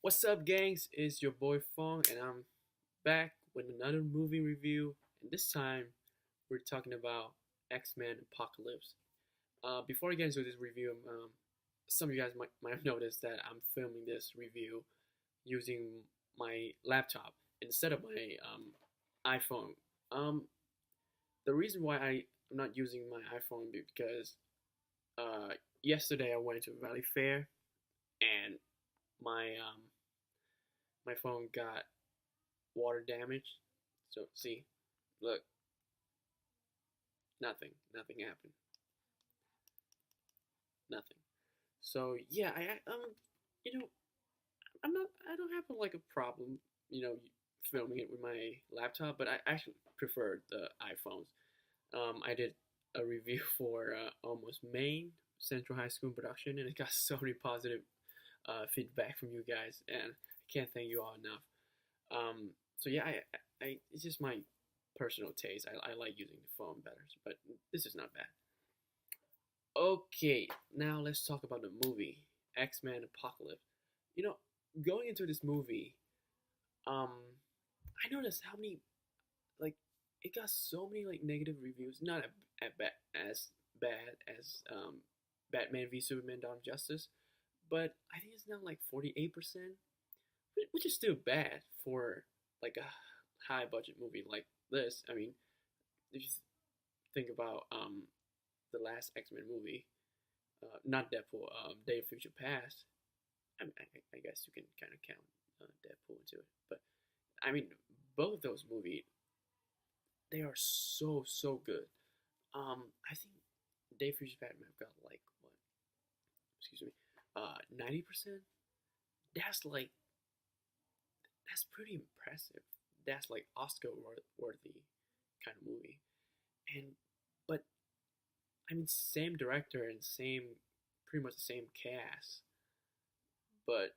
What's up, gangs? It's your boy Fong, and I'm back with another movie review. And this time, we're talking about X-Men Apocalypse. Before I get into this review, some of you guys might have noticed that I'm filming this review using my laptop instead of my iPhone. Um, the reason why I'm not using my iPhone is because yesterday I went to Valley Fair and my my phone got water damage. So see, look, nothing happened, nothing. So yeah, you know, I don't have like a problem, filming it with my laptop, but I actually prefer the iPhones. I did a review for Almost Maine Central High School production, and it got so many positive feedback from you guys, and I can't thank you all enough. So yeah, it's just my personal taste. I like using the phone better, but this is not bad. Okay, now let's talk about the movie X-Men Apocalypse. You know, going into this movie, um, I noticed how many like it got so many like negative reviews. Not as bad as Batman v Superman: Dawn of Justice, but I think it's now like 48%, which is still bad for like a high budget movie like this. I mean, if you think about the last X Men movie, not Deadpool, Day of Future Past. I guess you can kind of count Deadpool into it, but I mean, both of those movies they are so good. I think Day of Future Past got like what? Excuse me, 90%. That's like that's pretty impressive. That's like Oscar worthy kind of movie. And but I mean, same director and same pretty much the same cast, but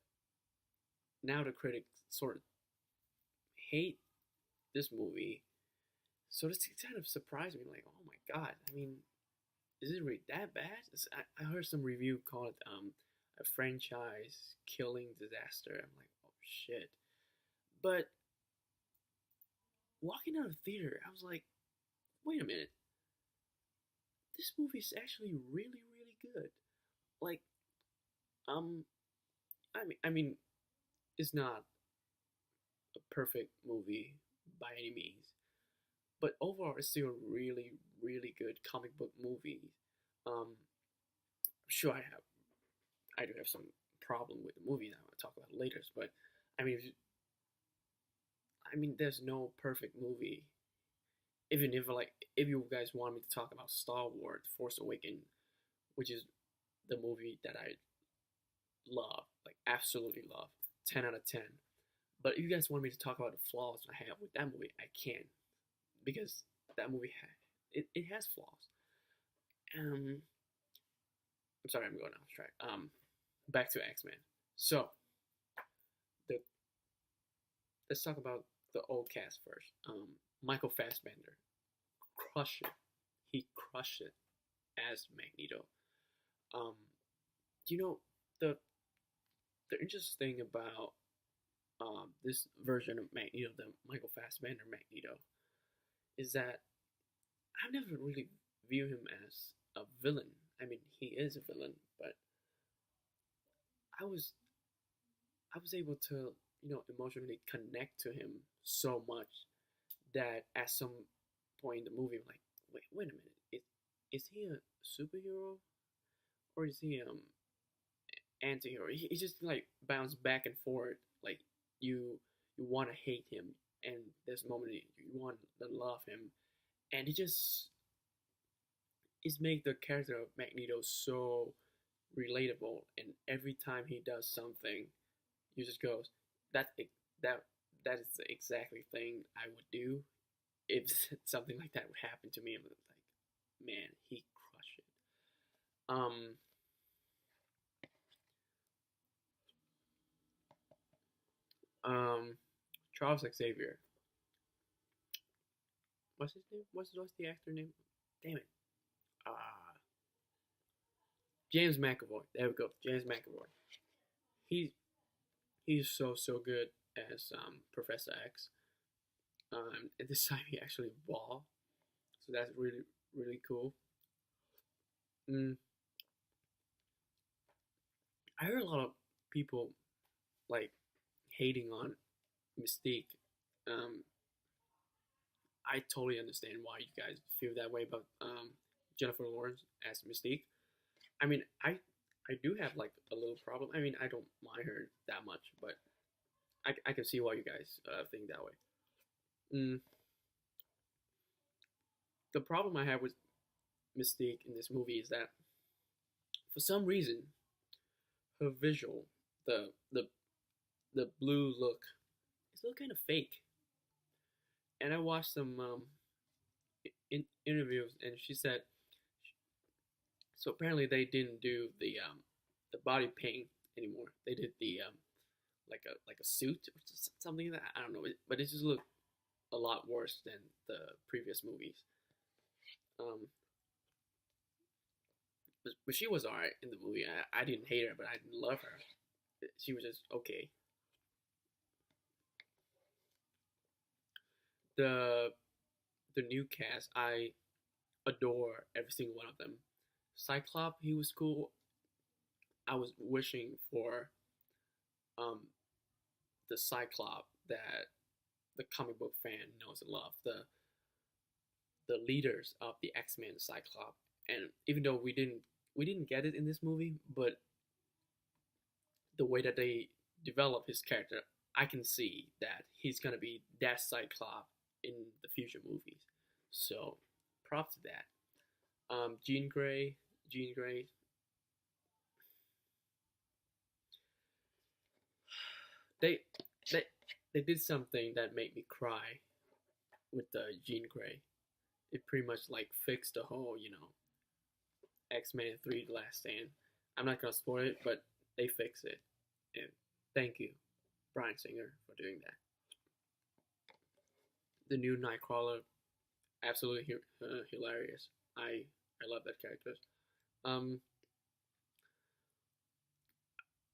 now the critics sort of hate this movie. So this kind of surprised me, like, oh my god! I mean, is it really that bad? I heard some review call it a franchise killing disaster. I'm like, oh shit! But walking out of the theater, I was like, wait a minute, this movie is actually really good. Like, um, I mean, it's not a perfect movie by any means, but overall, it's still a really good comic book movie. Sure, I do have some problem with the movie that I'll talk about later, but I mean, I mean, there's no perfect movie. Even if you guys want me to talk about Star Wars: Force Awakens, which is the movie that I love, like absolutely love, 10 out of 10. But if you guys want me to talk about the flaws I have with that movie, I can because that movie it has flaws. Um, I'm sorry, I'm going off track. Back to X Men. So the let's talk about the old cast first. Michael Fassbender crushed it. He crushed it as Magneto. Um, you know the interesting thing about this version of Magneto, the Michael Fassbender Magneto, is that I never really view him as a villain. I mean, he is a villain, but I was I was able to emotionally connect to him so much that at some point in the movie, I'm like, wait a minute, is he a superhero or is he anti-hero? He just like bounce back and forth. Like you want to hate him, and there's a moment you want to love him, and he just is make the character of Magneto so relatable. And every time he does something, you just goes that that that is the exactly thing I would do if something like that would happen to me. I'm like, man, he crushed it. Um, um, Charles Xavier. What's his name? What's the actor name? Damn it. James McAvoy. There we go. James McAvoy. He he's so good as Professor X. And this time he actually ball, so that's really cool. Mm, I heard a lot of people like hating on Mystique. Um, I totally understand why you guys feel that way about Jennifer Lawrence as Mystique. I mean, I do have like a little problem. I mean, I don't mind her that much, but I can see why you guys think that way. Mm, the problem I have with Mystique in this movie is that for some reason her visual, the the the blue look, it's look kind of fake. And I watched some interviews, and she said so. Apparently, they didn't do the body paint anymore. They did the like a suit or something like that. I don't know, but it just looked a lot worse than the previous movies. Um, but she was alright in the movie. I didn't hate her, but I didn't love her. She was just okay. The the new cast, I adore every single one of them. Cyclops, he was cool. I was wishing for um the Cyclops that the comic book fan knows and love, the leaders of the X-Men Cyclops. And even though we didn't get it in this movie, but the way that they develop his character, I can see that he's gonna be that Cyclops in the future movies. So props to that. Jean Grey, they they they did something that made me cry with the Jean Grey. It pretty much like fixed the whole, X-Men 3 The Last Stand. I'm not gonna spoil it, but they fix it. And thank you, Bryan Singer, for doing that. The new Nightcrawler, absolutely hilarious. I love that character. Um,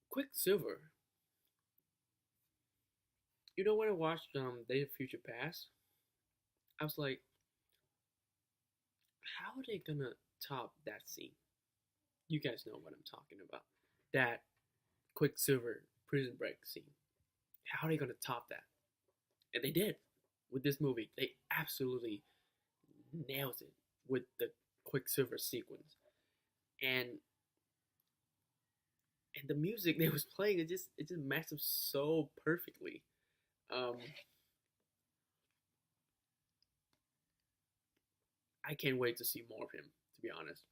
Quicksilver. When I watched Day of Future Past, I was like, how are they gonna top that scene? You guys know what I'm talking about. That Quicksilver prison break scene. How are they gonna top that? And they did with this movie. They absolutely nails it with the Quicksilver sequence. And and the music they was playing, it just matched up so perfectly. Um, I can't wait to see more of him. To be honest,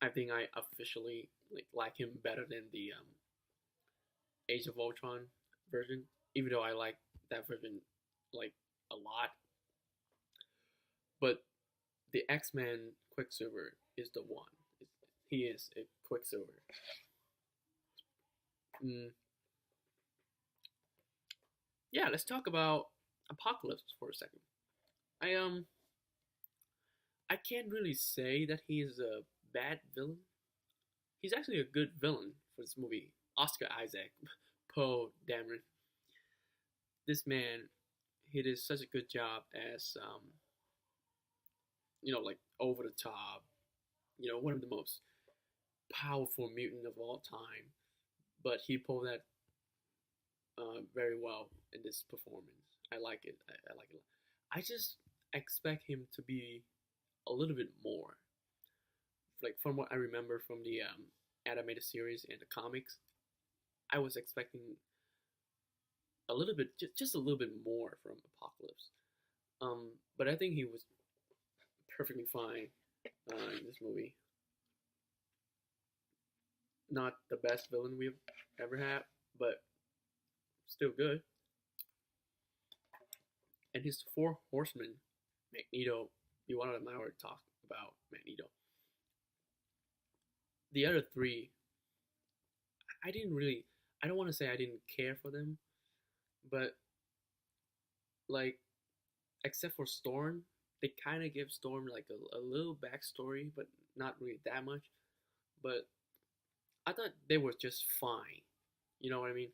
I think I officially like him better than the Age of Ultron version. Even though I like that version like a lot, but the X Men Quicksilver is the one. He is a Quicksilver. Mm, yeah, let's talk about Apocalypse for a second. I I can't really say that he is a bad villain. He's actually a good villain for this movie. Oscar Isaac, Poe Dameron. This man, he did such a good job as like over the top. One of the most powerful mutant of all time. But he pulled that very well in this performance. I like it. I like it. I just expect him to be a little bit more. Like from what I remember from the animated series and the comics, I was expecting a little bit, just a little bit more from Apocalypse. But I think he was perfectly fine in this movie. Not the best villain we've ever had, but still good. And his four horsemen, Magneto, you wanted an hour to talk about Magneto. The other three, I didn't really. I don't want to say I didn't care for them, but like, except for Storm, they kind of give Storm like a little backstory, but not really that much. But I thought they were just fine. You know what I mean?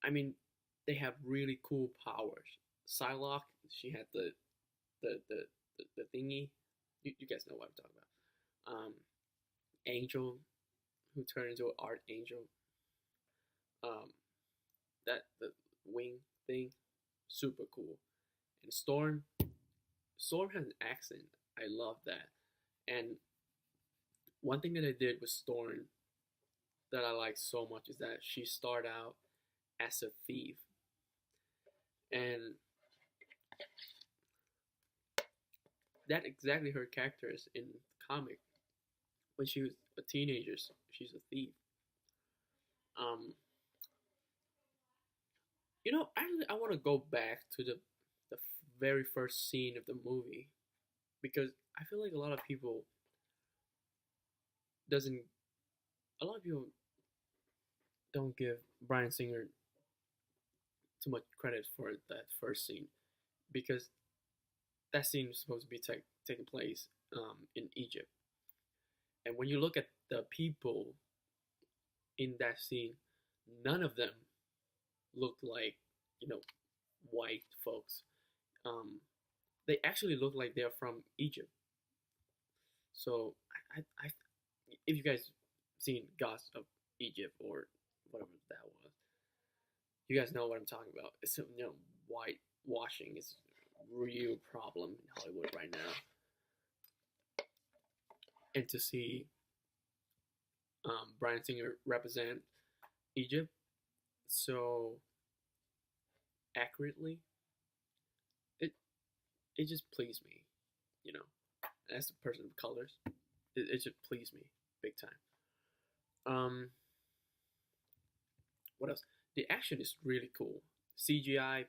I mean, they have really cool powers. Psylocke, she had the the the thingy. You guys know what I'm talking about. Angel, who turned into an archangel. Um, that the wing thing, super cool. And Storm has an accent. I love that. And one thing that I did with Storm that I like so much is that she started out as a thief, and that exactly her character is in the comic. When she was a teenager, she's a thief. Um, actually, I want to go back to the very first scene of the movie because I feel like doesn't a lot of people don't give Bryan Singer too much credit for that first scene because that scene is supposed to be taking place in Egypt. And when you look at the people in that scene, none of them looked like you know white folks. Um, they actually look like they're from Egypt. So I if you guys seen Gods of Egypt or whatever that was, you guys know what I'm talking about. It's whitewashing is a real problem in Hollywood right now, and to see Bryan Singer represent Egypt so accurately, it it just pleased me, you know. As a person of colors, it just pleased me big time. Um, what else? The action is really cool. CGI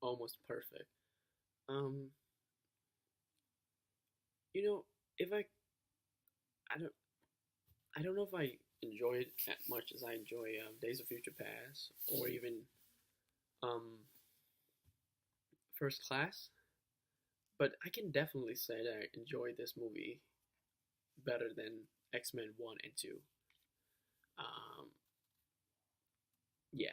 almost perfect. Um, you know, if I don't I don't know if I enjoy it as much as I enjoy Days of Future Past or even um, First Class, but I can definitely say that I enjoyed this movie better than X Men 1 and 2. Um, yeah,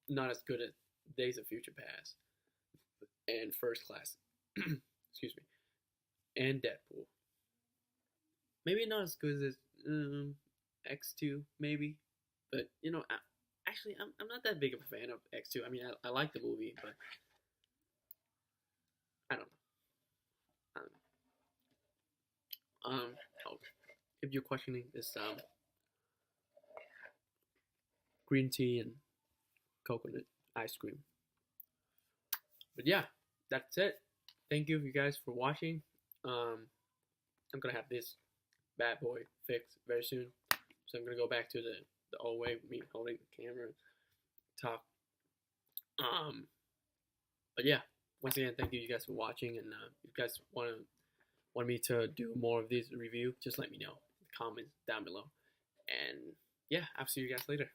not as good as Days of Future Past and First Class. Excuse me, and Deadpool. Maybe not as good as X2, maybe, but actually, I'm not that big of a fan of X2. I mean, I like the movie, but I don't know. Oh, if you're questioning this, green tea and coconut ice cream. But yeah, that's it. Thank you guys for watching. Um, I'm gonna have this bad boy fixed very soon, so I'm gonna go back to the old way, me holding the camera, talk. Um, but yeah, once again, thank you guys for watching, and if you guys want me to do more of these review, just let me know in the comments down below. And yeah, I'll see you guys later.